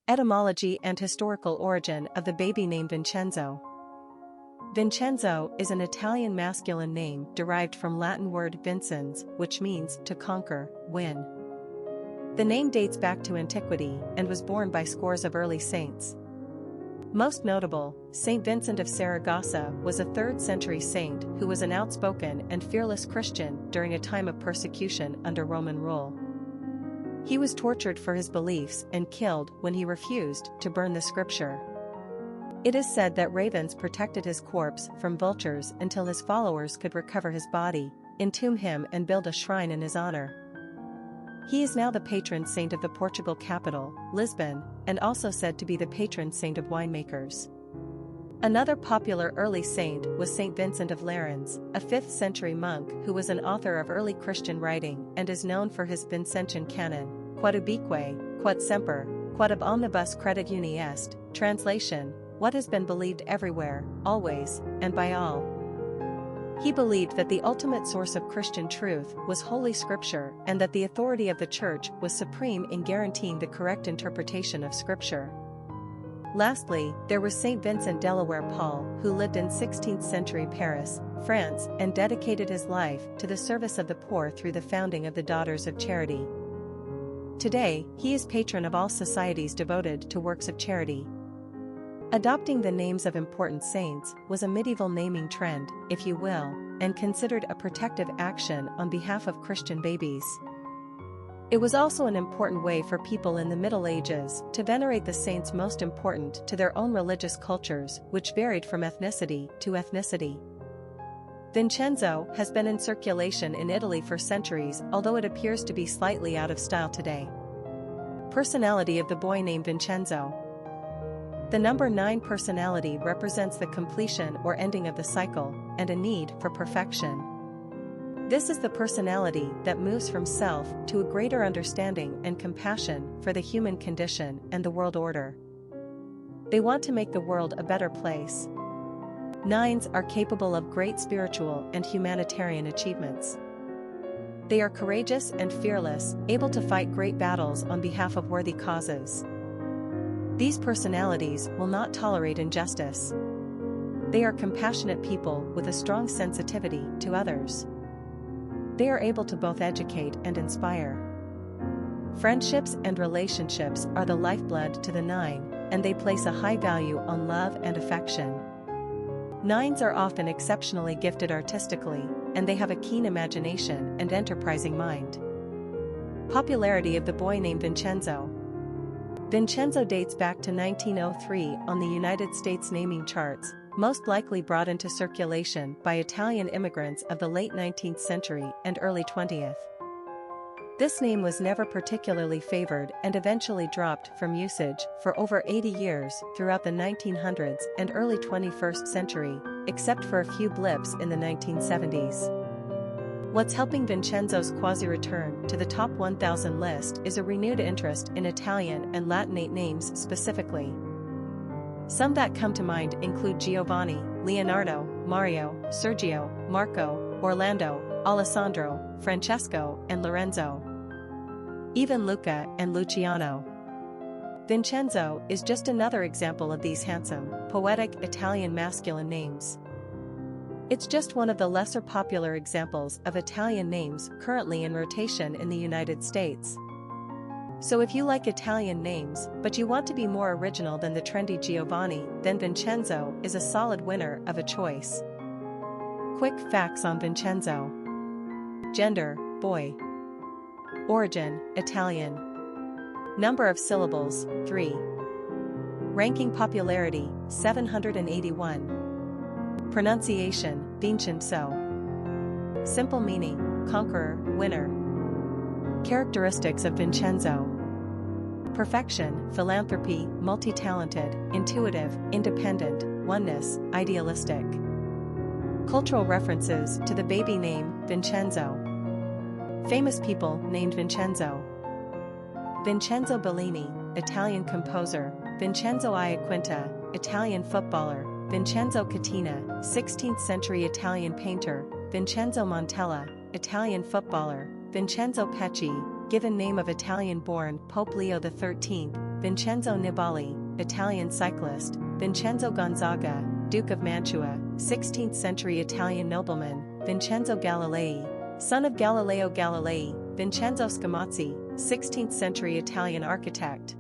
Etymology and historical origin of the baby name Vincenzo. Vincenzo is an Italian masculine name derived from Latin word vincens, which means to conquer, win. The name dates back to antiquity and was borne by scores of early saints. Most notable, Saint Vincent of Saragossa was a 3rd century saint who was an outspoken and fearless Christian during a time of persecution under Roman rule. He was tortured for his beliefs and killed when he refused to burn the scripture. It is said that ravens protected his corpse from vultures until his followers could recover his body, entomb him and build a shrine in his honor. He is now the patron saint of the Portugal capital, Lisbon, and also said to be the patron saint of winemakers. Another popular early saint was Saint Vincent of Lérins, a 5th century monk who was an author of early Christian writing and is known for his Vincentian canon, Quod ubique, quod semper, quod ab omnibus credit uni est, translation, what has been believed everywhere, always, and by all. He believed that the ultimate source of Christian truth was Holy Scripture and that the authority of the Church was supreme in guaranteeing the correct interpretation of Scripture. Lastly, there was Saint Vincent de Paul, who lived in 16th century Paris, France, and dedicated his life to the service of the poor through the founding of the Daughters of Charity. Today, he is patron of all societies devoted to works of charity. Adopting the names of important saints was a medieval naming trend, if you will, and considered a protective action on behalf of Christian babies. It was also an important way for people in the Middle Ages to venerate the saints most important to their own religious cultures, which varied from ethnicity to ethnicity. Vincenzo has been in circulation in Italy for centuries, although it appears to be slightly out of style today. Personality of the boy named Vincenzo. The number 9 personality represents the completion or ending of the cycle, and a need for perfection. This is the personality that moves from self to a greater understanding and compassion for the human condition and the world order. They want to make the world a better place. 9s are capable of great spiritual and humanitarian achievements. They are courageous and fearless, able to fight great battles on behalf of worthy causes. These personalities will not tolerate injustice. They are compassionate people with a strong sensitivity to others. They are able to both educate and inspire. Friendships and relationships are the lifeblood to the 9, and they place a high value on love and affection. 9s are often exceptionally gifted artistically, and they have a keen imagination and enterprising mind. Popularity of the boy named Vincenzo. Vincenzo dates back to 1903 on the United States naming charts, most likely brought into circulation by Italian immigrants of the late 19th century and early 20th. This name was never particularly favored and eventually dropped from usage for over 80 years throughout the 1900s and early 21st century, except for a few blips in the 1970s. What's helping Vincenzo's quasi-return to the top 1,000 list is a renewed interest in Italian and Latinate names specifically. Some that come to mind include Giovanni, Leonardo, Mario, Sergio, Marco, Orlando, Alessandro, Francesco, and Lorenzo. Even Luca and Luciano. Vincenzo is just another example of these handsome, poetic Italian masculine names. It's just one of the lesser popular examples of Italian names currently in rotation in the United States. So if you like Italian names, but you want to be more original than the trendy Giovanni, then Vincenzo is a solid winner of a choice. Quick facts on Vincenzo. Gender, boy. Origin, Italian. Number of syllables, 3. Ranking popularity, 781. Pronunciation, Vincenzo. Simple meaning, conqueror, winner. Characteristics of Vincenzo. Perfection, philanthropy, multi-talented, intuitive, independent, oneness, idealistic. Cultural references to the baby name, Vincenzo. Famous people named Vincenzo. Vincenzo Bellini, Italian composer. Vincenzo Iaquinta, Italian footballer. Vincenzo Catena, 16th century Italian painter. Vincenzo Montella, Italian footballer. Vincenzo Pecci, given name of Italian-born Pope Leo XIII. Vincenzo Nibali, Italian cyclist. Vincenzo Gonzaga, Duke of Mantua, 16th century Italian nobleman. Vincenzo Galilei, son of Galileo Galilei. Vincenzo Scamozzi, 16th century Italian architect.